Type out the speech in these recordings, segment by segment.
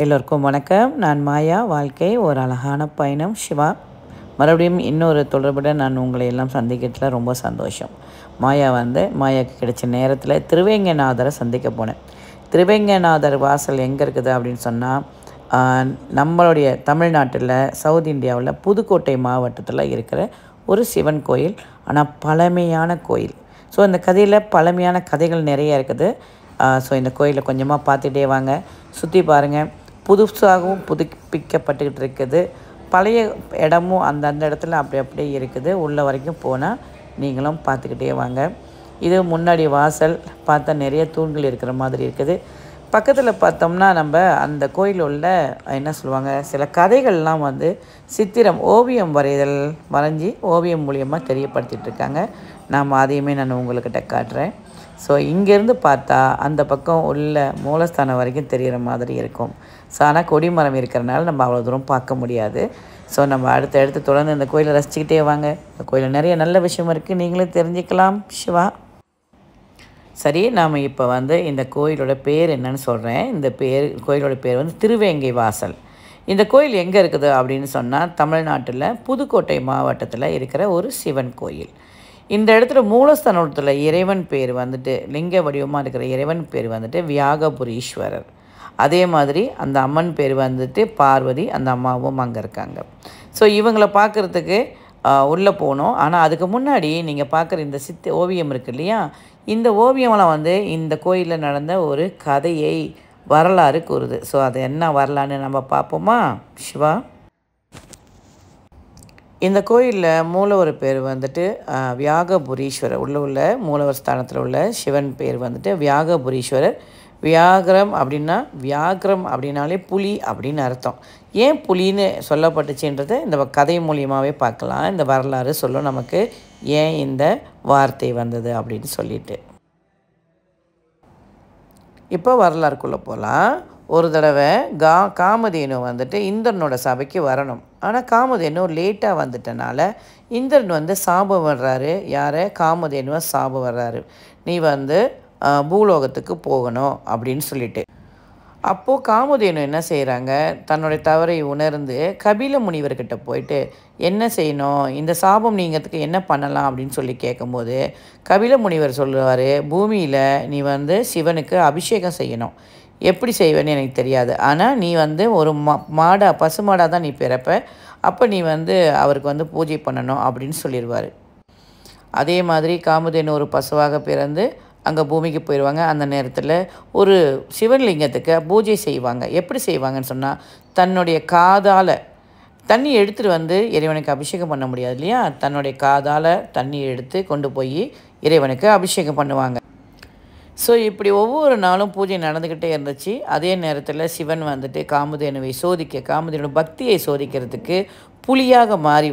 எல்லோருக்கும் வணக்கம். நான் மாயா. வாழ்க்கை ஒரு அழகான பயணம். சிவா. மறுபடியும் இன்னொரு தொடர்புடன் நான் உங்களை எல்லாம் சந்திக்கிறதுல ரொம்ப சந்தோஷம். மாயாவுக்கு கிடைச்ச நேரத்தில் திருவேங்கநாதரை சந்திக்க போனேன். திருவேங்கநாதர் வாசல் எங்கே இருக்குது அப்படின்னு சொன்னால், நம்மளுடைய தமிழ்நாட்டில் சவுத் இந்தியாவில் புதுக்கோட்டை மாவட்டத்தில் இருக்கிற ஒரு சிவன் கோயில். ஆனால் பழமையான கோயில். ஸோ இந்த கதையில் பழமையான கதைகள் நிறைய இருக்குது. ஸோ இந்த கோயிலை கொஞ்சமாக பார்த்துட்டே வாங்க, சுற்றி பாருங்கள். புதுசாகவும் புதுப்பிக்கப்பட்டுக்கிட்டு இருக்குது. பழைய இடமும் அந்த இடத்துல அப்படியே இருக்குது. உள்ள வரைக்கும் போனால் நீங்களும் பார்த்துக்கிட்டே வாங்க. இது முன்னாடி வாசல் பார்த்தா நிறைய தூண்கள் இருக்கிற மாதிரி இருக்குது. பக்கத்தில் பார்த்தோம்னா நம்ம அந்த கோயில் உள்ள என்ன சொல்லுவாங்க, சில கதைகள்லாம் சித்திரம் ஓவியம் வரைஞ்சி ஓவியம் மூலியமாக தெரியப்படுத்திகிட்ருக்காங்க. அதையுமே நான் உங்கள்கிட்ட காட்டுறேன். ஸோ இங்கேருந்து பார்த்தா அந்த பக்கம் உள்ள மூலஸ்தானம் வரைக்கும் தெரிகிற மாதிரி இருக்கும். ஸோ ஆனால் கொடிமரம் இருக்கிறனால நம்ம அவ்வளோ தூரம் பார்க்க முடியாது. ஸோ நம்ம அடுத்து தொடர்ந்து இந்த கோயிலை ரசிச்சுக்கிட்டே வாங்க. இந்த கோயிலில் நிறைய நல்ல விஷயம் இருக்குது, நீங்களே தெரிஞ்சுக்கலாம். சிவா. சரி, நாம் இப்போ இந்த கோயிலோட பேர் என்னன்னு சொல்கிறேன். இந்த கோயிலோட பேர் திருவேங்கை வாசல். இந்த கோயில் எங்கே இருக்குது அப்படின்னு சொன்னால், தமிழ்நாட்டில் புதுக்கோட்டை மாவட்டத்தில் இருக்கிற ஒரு சிவன் கோயில். இந்த இடத்துல மூலஸ்தானத்தில் இறைவன் பேர் லிங்க வடிவமாக இருக்கிற இறைவன் பேர் வியாகபுரீஸ்வரர். அதே மாதிரி அந்த அம்மன் பேர் பார்வதி. அந்த அம்மாவும் அங்கே இருக்காங்க. ஸோ இவங்களை பார்க்குறதுக்கு உள்ளே போகணும். ஆனால் அதுக்கு முன்னாடி நீங்கள் பார்க்குற இந்த ஓவியம் இருக்குது இல்லையா, இந்த ஓவியமெல்லாம் இந்த கோயிலில் நடந்த ஒரு கதையை வரலாறு கூறுது. ஸோ அது என்ன வரலாறுன்னு நம்ம பார்ப்போமா? சிவா. இந்த கோயிலில் மூலவர் பேர் வியாகபுரீஸ்வரர். உள்ள மூலவர் ஸ்தானத்தில் உள்ள சிவன் பேர் வியாகபுரீஸ்வரர். வியாகரம் அப்படின்னாலே புலி அப்படின்னு அர்த்தம். ஏன் புலின்னு சொல்லப்பட்டுச்சுன்றதை இந்த கதை மூலியமாகவே பார்க்கலாம். இந்த வரலாறு சொல்லும் நமக்கு ஏன் இந்த வார்த்தை வந்தது அப்படின்னு சொல்லிட்டு. இப்போ வரலாறுக்குள்ளே போகலாம். ஒரு தடவை காமதேனு இந்திரனோட சபைக்கு வரணும். ஆனால் காமதேனு லேட்டாக வந்துட்டனால இந்திரன் சாபம் வர்றாரு. யாரை? காமதேனுவை சாபம் வர்றாரு. நீ பூலோகத்துக்கு போகணும் அப்படின்னு சொல்லிட்டு. அப்போது காமதேனு என்ன செய்கிறாங்க, தன்னுடைய தவறை உணர்ந்து கபில முனிவர்கிட்ட போயிட்டு என்ன செய்யணும், இந்த சாபம் நீங்கிறதுக்கு என்ன பண்ணலாம் அப்படின்னு சொல்லி கேட்கும்போது கபில முனிவர் சொல்லுவார், பூமியில் நீ சிவனுக்கு அபிஷேகம் செய்யணும். எப்படி செய்வேன்னு எனக்கு தெரியாது, ஆனால் நீ ஒரு பசுமாடாக தான் நீ பிறப்ப, அப்போ நீ அவருக்கு பூஜை பண்ணணும் அப்படின்னு சொல்லிடுவார். அதே மாதிரி காமதேனு ஒரு பசுவாக பிறந்து அங்கே பூமிக்கு போயிடுவாங்க. அந்த நேரத்தில் ஒரு சிவன்லிங்கத்துக்கு பூஜை செய்வாங்க. எப்படி செய்வாங்கன்னு சொன்னால், தன்னுடைய காதால் தண்ணி எடுத்துகிட்டு இறைவனுக்கு அபிஷேகம் பண்ண முடியாது இல்லையா, தன்னுடைய காதால் தண்ணி எடுத்து கொண்டு போய் இறைவனுக்கு அபிஷேகம் பண்ணுவாங்க. ஸோ இப்படி ஒவ்வொரு நாளும் பூஜை நடந்துக்கிட்டே இருந்துச்சு. அதே நேரத்தில் சிவன் காமதேனுவை காமதேனு பக்தியை சோதிக்கிறதுக்கு புலியாக மாறி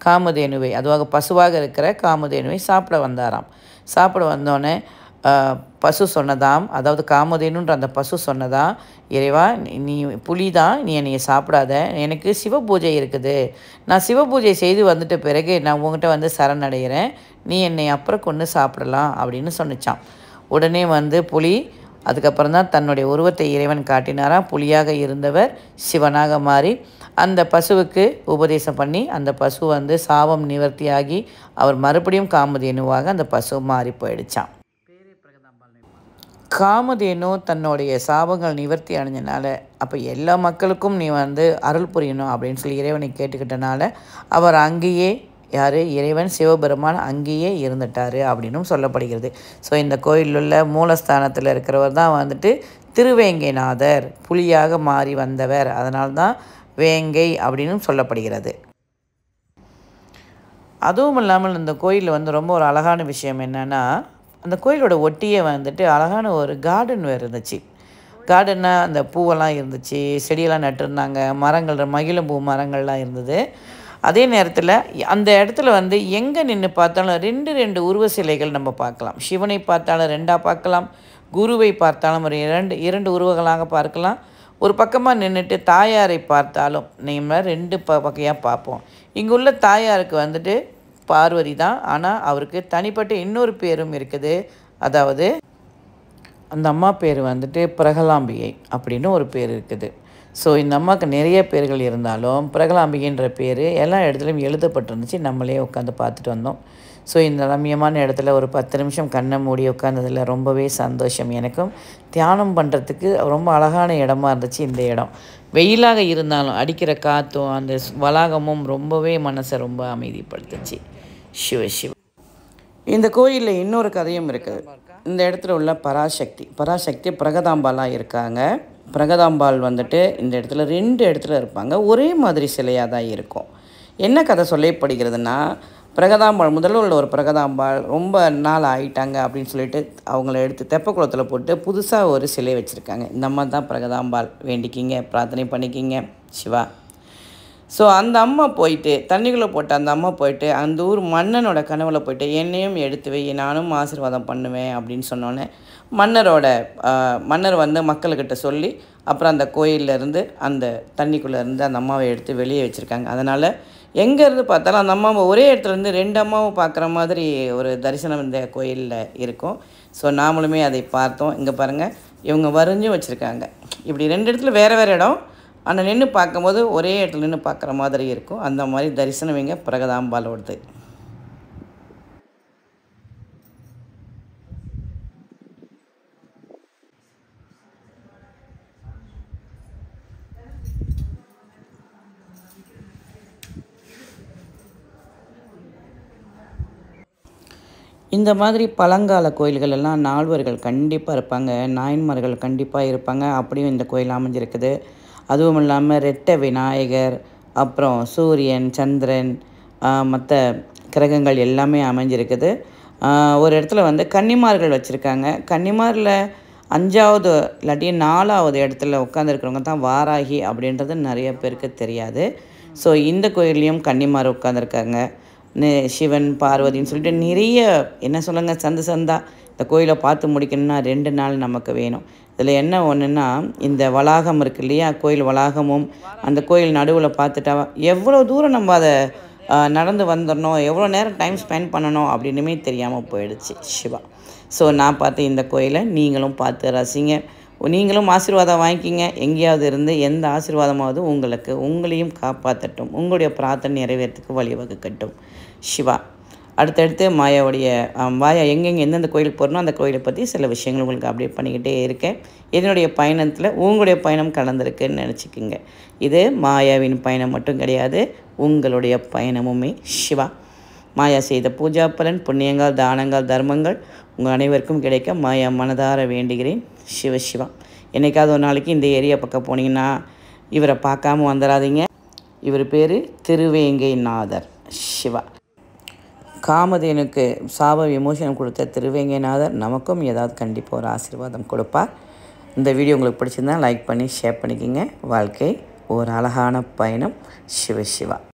காமதேனுவை, அதுவாக பசுவாக இருக்கிற காமதேனுவை சாப்பிட வந்தாராம். சாப்பிட வந்தோடனே பசு சொன்னதாம், அதாவது காமதேனுன்ற அந்த பசு சொன்னதாம், இறைவா நீ புலி தான், நீ என்னைய சாப்பிடாத, எனக்கு சிவ பூஜை இருக்குது, நான் சிவ பூஜை செய்து வந்துட்ட பிறகு நான் உங்கள்கிட்ட சரணடைகிறேன், நீ என்னை அப்புறம் கொண்டு சாப்பிடலாம் அப்படின்னு சொன்னிச்சான். உடனே புலி அதுக்கப்புறம் தான் தன்னுடைய உருவத்தை இறைவன் காட்டினாராம். புலியாக இருந்தவர் சிவனாக மாறி அந்த பசுவுக்கு உபதேசம் பண்ணி அந்த பசு சாபம் நிவர்த்தியாகி அவர் மறுபடியும் காமதேனுவாக அந்த பசு மாறி போயிடுச்சான். காமதேனு தன்னுடைய சாபங்கள் நிவர்த்தி அடைஞ்சனால அப்போ எல்லா மக்களுக்கும் நீ அருள் புரியணும் அப்படின்னு சொல்லி இறைவனை கேட்டுக்கிட்டனால அவர் அங்கேயே இறைவன் சிவபெருமான் அங்கேயே இருந்துட்டார் அப்படின்னும் சொல்லப்படுகிறது. ஸோ இந்த கோயிலில் உள்ள மூலஸ்தானத்தில் இருக்கிறவர் தான் திருவேங்கைநாதர், புலியாக மாறி வந்தவர். அதனால்தான் வேங்கை அப்படின்னு சொல்லப்படுகிறது. அதுவும் இல்லாமல் இந்த கோயிலில் ரொம்ப ஒரு அழகான விஷயம் என்னென்னா, அந்த கோயிலோட ஒட்டியே அழகான ஒரு கார்டன் இருந்துச்சு. கார்டன்னா அந்த பூவெல்லாம் இருந்துச்சு, செடியெல்லாம் நட்டுருந்தாங்க, மரங்கள் மகிழம்பூ மரங்கள்லாம் இருந்தது. அதே நேரத்தில் அந்த இடத்துல எங்கே நின்று பார்த்தாலும் ரெண்டு உருவ சிலைகள் நம்ம பார்க்கலாம். சிவனை பார்த்தாலும் ரெண்டாக பார்க்கலாம், குருவை பார்த்தாலும் ஒரு இரண்டு உருவங்களாக பார்க்கலாம். ஒரு பக்கமாக நின்றுட்டு தாயாரை பார்த்தாலும் நம்ம ரெண்டு பக்கையாக பார்ப்போம். இங்குள்ள தாயாருக்கு பார்வதி தான், ஆனால் அவருக்கு தனிப்பட்ட இன்னொரு பேரும் இருக்குது. அதாவது அந்த அம்மா பேர் வந்துட்டு பிரகலாம்பிகை அப்படின்னு ஒரு பேர் இருக்குது. ஸோ இந்த அம்மாவுக்கு நிறைய பேர்கள் இருந்தாலும் பிரகலாம்பிகைன்ற பேர் எல்லா இடத்துலையும் எழுதப்பட்டிருந்துச்சு. நம்மளே உட்காந்து பார்த்துட்டு வந்தோம். ஸோ இந்த ரம்மியமான இடத்துல ஒரு 10 நிமிஷம் கண்ணை மூடி உட்காந்ததில் ரொம்பவே சந்தோஷம். எனக்கும் தியானம் பண்ணுறதுக்கு ரொம்ப அழகான இடமா இருந்துச்சு இந்த இடம். வெயிலாக இருந்தாலும் அடிக்கிற காற்றும் அந்த வளாகமும் ரொம்பவே மனசை ரொம்ப அமைதிப்படுத்துச்சு. சிவ சிவ. இந்த கோயிலில் இன்னொரு கதையும் இருக்குது. இந்த இடத்துல உள்ள பராசக்தி பிரகதாம்பாலாக இருக்காங்க. பிரகதாம்பாள் வந்துட்டு இந்த இடத்துல 2 இடத்துல இருப்பாங்க. ஒரே மாதிரி சிலையாக தான் இருக்கும். என்ன கதை சொல்லப்படுகிறதுனா, பிரகதாம்பாள் முதல்ல உள்ள ஒரு பிரகதாம்பாள் ரொம்ப நாள் ஆகிட்டாங்க அப்படின்னு சொல்லிட்டு அவங்கள எடுத்து தெப்பக்குளத்தில் போட்டு புதுசாக ஒரு சிலை வச்சுருக்காங்க. இந்த அம்மா தான் பிரகதாம்பாள். வேண்டிக்கிங்க, பிரார்த்தனை பண்ணிக்கிங்க சிவா. ஸோ அந்த அம்மா போயிட்டு தண்ணிக்குள்ளே போட்டு அந்த அம்மா போயிட்டு அந்த ஊர் மன்னனோட கனவில் போயிட்டு என்னையும் எடுத்து வை, நானும் ஆசீர்வாதம் பண்ணுவேன் அப்படின்னு சொன்னோன்னே மன்னர் வந்து மக்கள்கிட்ட சொல்லி அப்புறம் அந்த கோயிலேருந்து அந்த தண்ணிக்குள்ளேருந்து அந்த அம்மாவை எடுத்து வெளியே வச்சுருக்காங்க. அதனால் எங்கேருந்து பார்த்தாலும் அந்த அம்மாவை ஒரே இடத்துலேருந்து 2 அம்மாவும் பார்க்குற மாதிரி ஒரு தரிசனம் இந்த கோயிலில் இருக்கும். ஸோ நாமளுமே அதை பார்த்தோம். இங்கே பாருங்கள், இவங்க வரைஞ்சும் வச்சுருக்காங்க. இப்படி 2 இடத்துல வேறு இடம், ஆனால் நின்று பார்க்கும்போது ஒரே இடத்துல நின்று பார்க்குற மாதிரி இருக்கும். அந்த மாதிரி தரிசனம் இங்கே பிரகதாம்பாலோடது. இந்த மாதிரி பழங்கால கோயில்கள் எல்லாம் நால்வர்கள் கண்டிப்பாக இருப்பாங்க, நாயன்மார்கள் கண்டிப்பாக இருப்பாங்க. அப்படியும் இந்த கோயில் அமைஞ்சிருக்குது. அதுவும் இல்லாமல் ரெட்டை விநாயகர், அப்புறம் சூரியன், சந்திரன், மற்ற கிரகங்கள் எல்லாமே அமைஞ்சிருக்குது. ஒரு இடத்துல வந்து கன்னிமார்கள் வச்சுருக்காங்க. கன்னிமாரில் 5வது இல்லாட்டி 4வது இடத்துல உட்காந்துருக்கிறவங்க தான் வாராகி அப்படின்றது நிறைய பேருக்கு தெரியாது. ஸோ இந்த கோயில்லையும் கன்னிமார் உட்காந்துருக்காங்க. சிவன், பார்வதின்னு சொல்லிட்டு நிறைய என்ன சொல்லுங்க சந்தா இந்த கோயிலை பார்த்து முடிக்கணும்னா 2 நாள் நமக்கு வேணும். இதில் என்ன ஒன்றுன்னா, இந்த வளாகம் இருக்குது இல்லையா, கோயில் வளாகமும் அந்த கோயில் நடுவில் பார்த்துட்டா எவ்வளோ தூரம் நம்ம அதை நடந்து வந்துடணும், எவ்வளோ நேரம் டைம் ஸ்பெண்ட் பண்ணணும் அப்படின்னுமே தெரியாமல் போயிடுச்சு சிவா. ஸோ நான் பார்த்து இந்த கோயிலை நீங்களும் பார்த்து ரசிங்க. நீங்களும் ஆசீர்வாதம் வாங்கிக்கிங்க. எங்கேயாவது இருந்து எந்த ஆசீர்வாதமாவது உங்களையும் காப்பாற்றட்டும், உங்களுடைய பிரார்த்தனை நிறைவேறத்துக்கு வழிவகுக்கட்டும் சிவா. அடுத்தடுத்து மாயா எங்கெங்கே எந்தெந்த கோயிலுக்கு போகிறனோ அந்த கோயிலை பற்றி சில விஷயங்கள் உங்களுக்கு அப்டேட் பண்ணிக்கிட்டே இருக்கேன். இதனுடைய பயணத்தில் உங்களுடைய பயணம் கலந்துருக்குன்னு நினச்சிக்கோங்க. இது மாயாவின் பயணம் மட்டும் கிடையாது, உங்களுடைய பயணமுமே சிவா. மாயா செய்த பூஜா பலன், புண்ணியங்கள், தானங்கள், தர்மங்கள் உங்கள் அனைவருக்கும் கிடைக்க மாயா மனதார வேண்டுகிறேன். சிவா. என்றைக்காவது ஒரு நாளைக்கு இந்த ஏரியா பக்கம் போனீங்கன்னா இவரை பார்க்காம வந்துடாதீங்க. இவர் பேர் திருவேங்கைநாதர் சிவா. காமதேனுக்கு சாப விமோசனம் கொடுத்த திருவேங்கைநாதர் நமக்கும் ஏதாவது கண்டிப்பாக ஒரு ஆசீர்வாதம் கொடுப்பார். இந்த வீடியோ உங்களுக்கு பிடிச்சிருந்தா லைக் பண்ணி ஷேர் பண்ணிக்கிங்க. வாழ்க்கை ஒரு அழகான பயணம். சிவா.